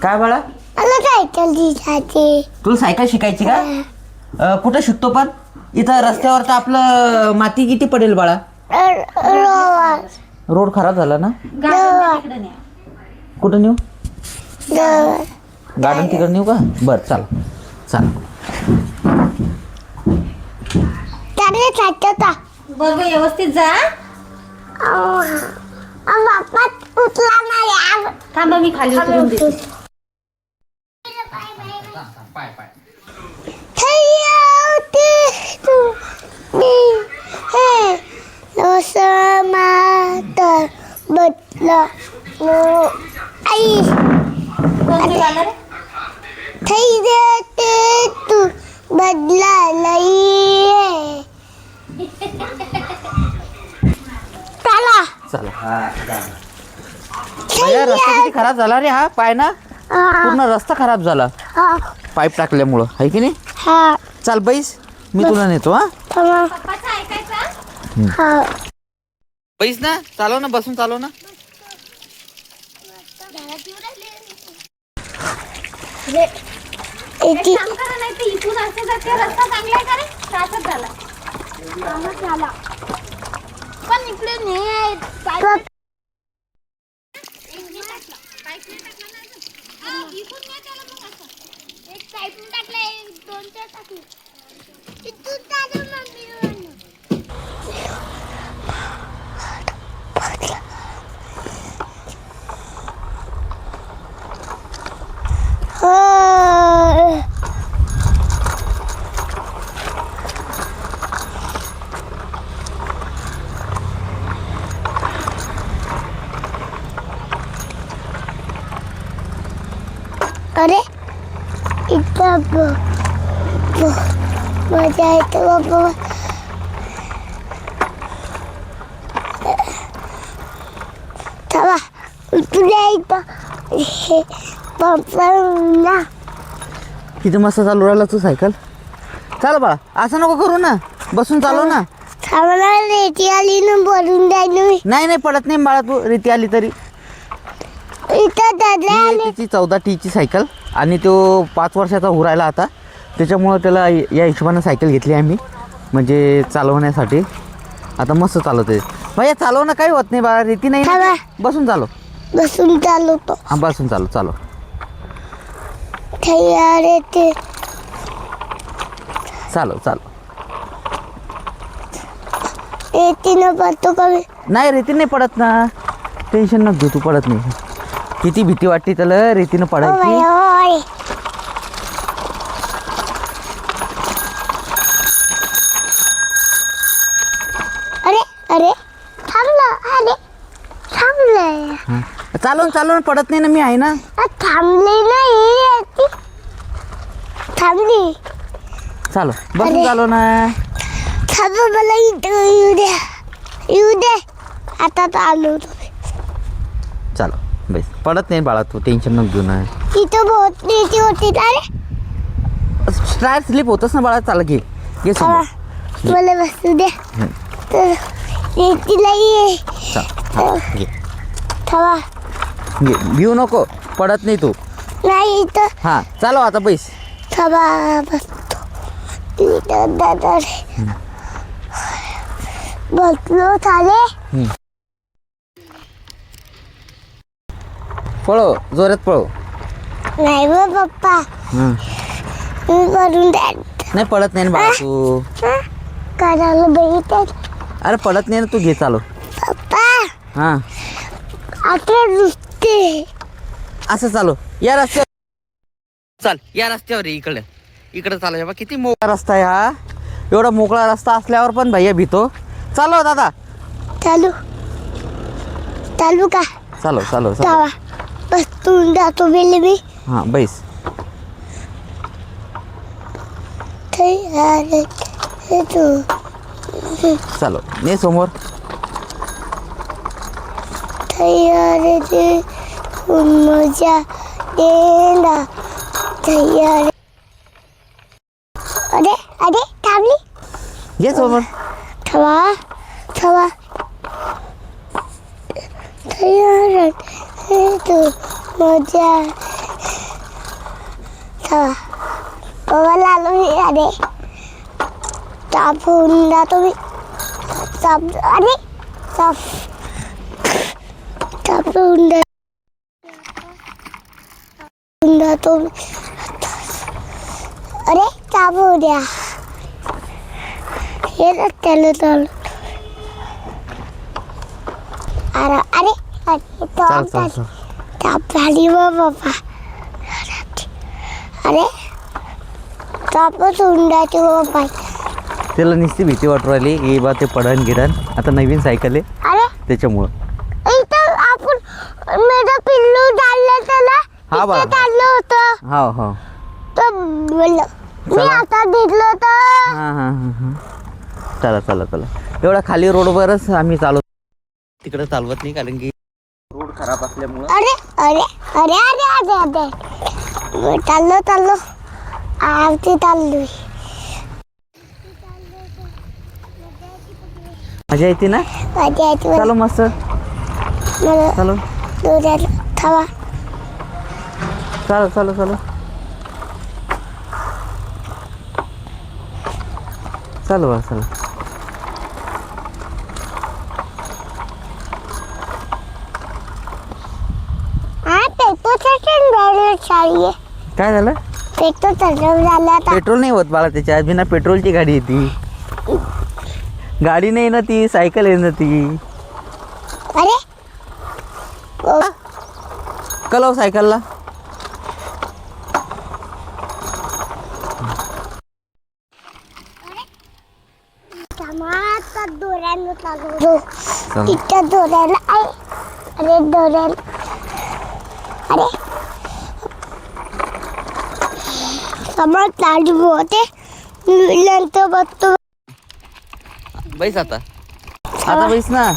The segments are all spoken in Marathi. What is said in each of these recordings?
काय बाळा? मला सायकल शिकायची. तुला सायकल शिकायची का? कुठं शिकतो पण? इथं रस्त्यावर तर आपलं माती किती पडेल बाळा? रोड खराब झाला ना? कुठं नेऊ? गार्डन तिकडे नेऊ का? बर चल चल. बघ व्यवस्थित जा. बाप्पा उचला नाही. थांबा मी खाली उतरून देते. आई कोणते गाणं रे? थई देते तू बदला लई. चला चला. भैया रस्ता किती खराब झाला रे हा. पाय ना पूर्ण रस्ता खराब झाला पाईप टाकल्यामुळं, आहे की नाही? हा चाल बैस, मी तुला नेतो. हा पप्पाचं ऐकायचं. हा बैस ना. चालव ना, बसून चालव ना. एक काम करा, नाही तर इथून असं जाते. रस्ता चांगला आहे का रे? त्रासच झाला. पण इकडे नाही आहे. एक पाईप टाकलाय, दोन चार टाकले. इथून टाकलं मम्मी. अरे इथं मजा येते बाबा. चला तुझ्या इथं ना किती मस्त चालू राहिला तू सायकल. चाल बाळा, असं नको करू ना, बसून चालव ना. थांबला रेती आली ना भरून जाईन मी. नाही पडत नाही बाळा, तू रीती आली तरी. इथं दादा ही आले. आहे तिची 14T सायकल आणि तो 5 वर्षाचा उरायला आता, त्याच्यामुळं त्याला या हिशोबानं सायकल घेतली आम्ही, म्हणजे चालवण्यासाठी. आता मस्त चालवते भैया. चालव ना, काही होत नाही बाळा, रीती नाही ना. थांबा. बसून चालव. बसून चालवतो. हा बसून चालव. तयार येते. चालव. रेतीनं पडतो कमी. नाही रेती नाही पडत ना, टेन्शन नको घेऊ, तू पडत नाही. किती भीती वाटते त्याला रेतीनं पडायची. होय. अरे थांबलं. चालवून पडत नाही ना, मी आहे ना. थांबली नाही. थांबली. चालव, बसून चालव ना. थांब, मला इथं येऊ दे. आता तर आलो. चालव बस, पडत नाही बाळा, तू टेन्शन नको घेऊ ना. इथं बहुत रेती होती ना रे. टायर स्लिप होतच ना बाळा. चाल घे समोर. मला बसू दे. तर रेतीला ये. चाल घे. थांबा. घे, भिऊ नको, पडत नाही तू. नाही इथं. हा चालव आता, बैस. थांबा बसतो. इथं दादा रे. बसलो झाले. पळो, जोरात पळो. नाही बा पप्पा, मी करून द्या. नाही पडत नाही ना बाळा तू. करायला बघितलं. अरे पडत नाही ना, तू घे चालव. पप्पा हा आता रुसते. असं चालू या रस्त्यावर. चाल या रस्त्यावर इकडे चालू. बा किती मोकळा रस्ता आहे हा. एवढा मोकळा रस्ता असल्यावर पण भैया भीतो. चालव दादा. चालू का? चालव. थांबा. बसून जातो बेले मी. हा बैस. चालव ने समोर. तयार मजा येणार. तयार. अरे थांबली. घे समोर. थांबा. तयार मजा ठेवा बाबा आलो मी अरे ताप होऊन जातो मी ताप अरे ताप ताप होऊन जातो मी अरे ताप होऊ द्या हे रस्त्याला चालू अरे अरे अरे चल चल चल ताप झाली बाबा अरे तापच होऊन जाते बाबा त्याला नुसती भीती वाटू राहिली की बा ते पडण गिडण. आता नवीन सायकल आहे अरे त्याच्यामुळं. इथं आपण माझं पिल्लू चाललं त्याला हा बाळा. इथं चाललं होतं हो हो तर बोललं मी चला. आता घेतलं तर हां हां हां हां चला चला चला. एवढा खाली रोडवरच आम्ही चालवतो, तिकडे चालवत नाही कारण की रोड खराब असल्यामुळं. अरे अरे अरे अरे अरे अरे चाललो चाललो आरती चाललोय मजा येते ना. माझ्या आईवर चालू मस्त मला चालू दुधाला थांबा चालू चालू चालू चालू बा चालू. हा पेट्रोल चालू चाहिए काय झालं. पेट्रोल चालू झालं आता पेट्रोल नाही होत बाळा त्याच्यात, बिना पेट्रोलची गाडी येते. गाडी नाही ना ती, सायकल आहे ना ती. अरे कलाव सायकलला. आता दोऱ्यानं चालू तिथं दोऱ्याला आहे अरे दोऱ्याला अरे समोर चालू होते नंतर बघतो बैस आता आता बैस ना,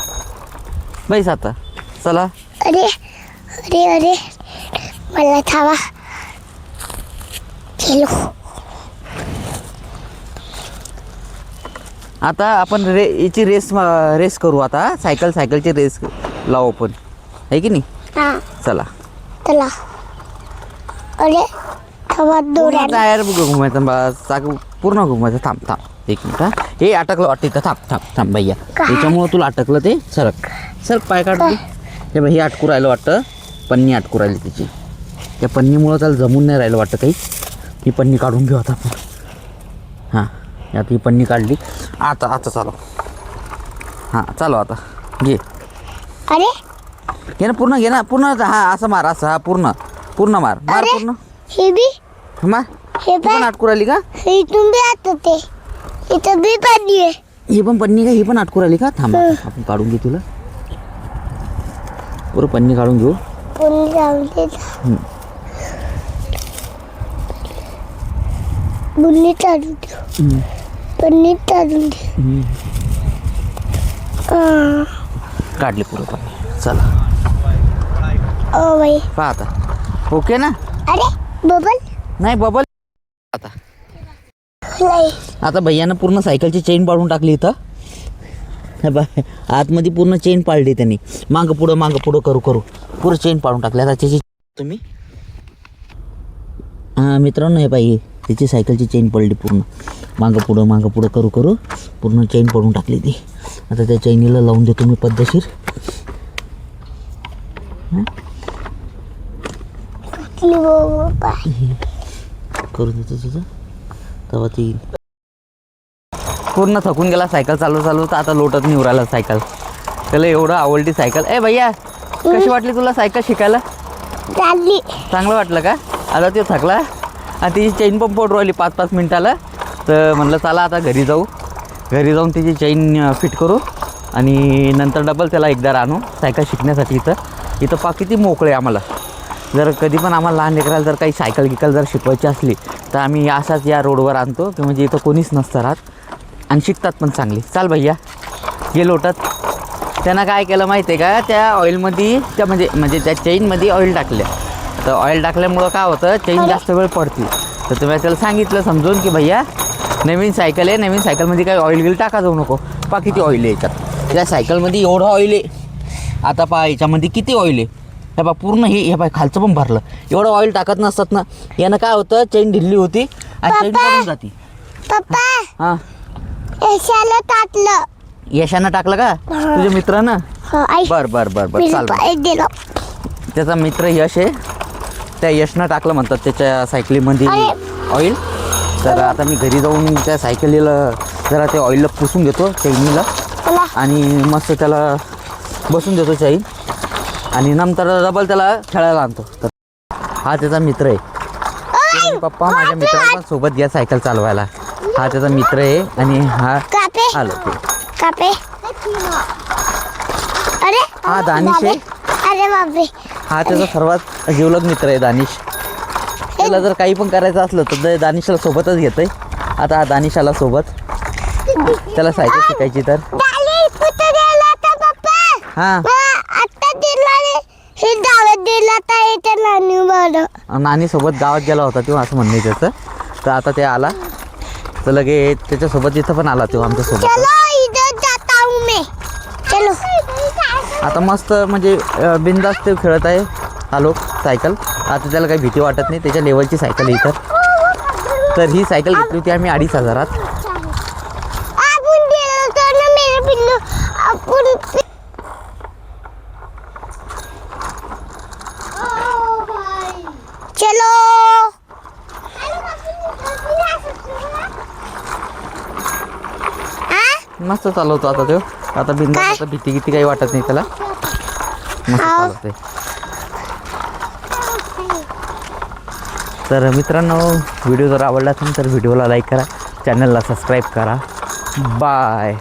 बैस आता. चला अरे अरे अरे मला थांबा चलो आता आपण याची रेस करू. आता सायकलची रेस लावू आपण, आहे की नाही. हा चला चला अरे थांबा दोऱ्याला टायर घुमायचं बा, चाक पूर्ण घुमायचं. थांब थांब एक मिनिट. हा हे अटकलं वाटतं इथं. थांब थांब थांब भैया, त्याच्यामुळं तुला अटकलं ते. सरक सरक पाय काढ. हे बाई हे अटकू राहिलं वाटतं, पन्नी अटकू राहिली त्याची. त्या पन्नीमुळं त्याला जमून नाही राहिलं वाटतं काही. ही पन्नी काढून घेऊ आता आपण. हां आता ही पन्नी काढली. आता आता चालव. हां चालव आता. घे अरे घे ना पूर्ण, घे ना पूर्ण. हां असं मार, असं. हा पूर्ण पूर्ण मार मार अरे. पूर्ण हे बी मार. हे तू पण अटकू राहिली का. इथून बी आता ते इथं बी पाणी आहे ही पण पन्नी का, ही पण अटकू राहिली का. थांबा आपण काढून घेऊ तुला. पुरं पन्नी काढून घेऊ. कोणी जाऊन दे बुन्नी चालू दे पन्नी चालू दे काढली पुरं पन्नी. चला ओ बाई पहा आता. ओके ना. अरे बबल नाही बबल. आता नाही आता भैयानं पूर्ण सायकलची चेन पाडून टाकली इथं. हे बा आतमध्ये पूर्ण चेन पाडली त्यांनी. मागं पुढं करू पुरं चेन पाडून टाकली. आता त्याची तुम्ही हां मित्रांनो हे पाहिजे त्याची सायकलची चेन पडली पूर्ण. मागं पुढं करू पूर्ण चेन पडून टाकली ती. आता त्या चेनीला लावून देतो मी पद्धतशीर. करू देतो तुझं तेव्हा ती पूर्ण थकून गेला सायकल चालू तर आता लोटत नाही उरायला सायकल. त्याला एवढं आवडली सायकल. ए भैया कशी वाटली तुला सायकल शिकायला. चालली चांगलं वाटलं का. आता ते थकला आणि तिची चेन पण पडू राहिली 5-5 मिनिटाला. तर म्हणलं चला आता घरी जाऊन तिची चेन फिट करू आणि नंतर डबल त्याला एकदा आणू सायकल शिकण्यासाठी. इथं पा किती मोकळे आम्हाला. जर कधी पण आम्हाला लहान लेकराला जर काही सायकल जर शिकवायची असली तर आम्ही असाच या रोडवर आणतो की म्हणजे इथं कोणीच नसतं राहत आणि शिकतात पण चांगली. चाल भैया हे लोटत. त्यांना काय केलं माहिती आहे का, त्या ऑइलमध्ये त्या म्हणजे त्या चेनमध्ये ऑइल टाकलं. तर ऑइल टाकल्यामुळं काय होतं चेन जास्त वेळ पडते. तर तुम्ही त्याला सांगितलं समजून की भैया नवीन सायकल आहे, नवीन सायकलमध्ये काही ऑइल टाका जाऊ नको. पहा किती ऑइल आहे याच्यात. त्या सायकलमध्ये एवढं ऑइल आहे. आता पहा याच्यामध्ये किती ऑइल आहे. हे बा पूर्ण हे बाय खालचं पण भरलं. एवढं ऑइल टाकत नसतात ना, यानं काय होतं चैन ढिल्ली होती आणि चैन पडून जाती. पप्पा हां यशाला टाकलं. यशानं टाकलं का तुझ्या मित्रानं? बर बर बर बर चाल. दिलं. त्याचा मित्र यश आहे, त्या यशनं टाकलं म्हणतात त्याच्या सायकलीमध्ये ऑइल. तर आता मी घरी जाऊन त्या सायकलीला जरा ते ऑइलला पुसून घेतो चैनीला आणि मस्त त्याला बसून देतो चैन आणि नंतर डबल त्याला खेळायला आणतो. तर हा त्याचा मित्र आहे. पप्पा माझ्या मित्राला पण सोबत घ्या सायकल चालवायला. हा त्याचा मित्र आहे आणि हा कापे आलो ते. कापे. अरे हा दानिश आहे. अरे बापरे. हा त्याचा सर्वात जिवलग मित्र आहे दानिश. त्याला जर काही पण करायचं असलं तर दानिशला सोबतच घेतोय. आता हा दानिश आला सोबत, त्याला सायकल शिकायची. तर हां नानी सोबत गावात गेला होता तेव्हा असं म्हणणे त्याचं. तर आता ते आला तर लगे त्याच्यासोबत इथं पण आला तेव्हा आमच्यासोबत. आता मस्त म्हणजे बिंदास ते खेळत आहे हा लोक सायकल. आता त्याला काही भीती वाटत नाही, त्याच्या लेवलची सायकल आहे. तर ही सायकल घेतली होती आम्ही 2,500 चलो. मस्त चालवतो आता तो. आता बिंदास, आता भीती काही वाटत नाही त्याला, मस्त चालवते. तर मित्रांनो व्हिडिओ जर आवडला असेल तर व्हिडिओला लाईक करा, चॅनलला सबस्क्राईब करा. बाय.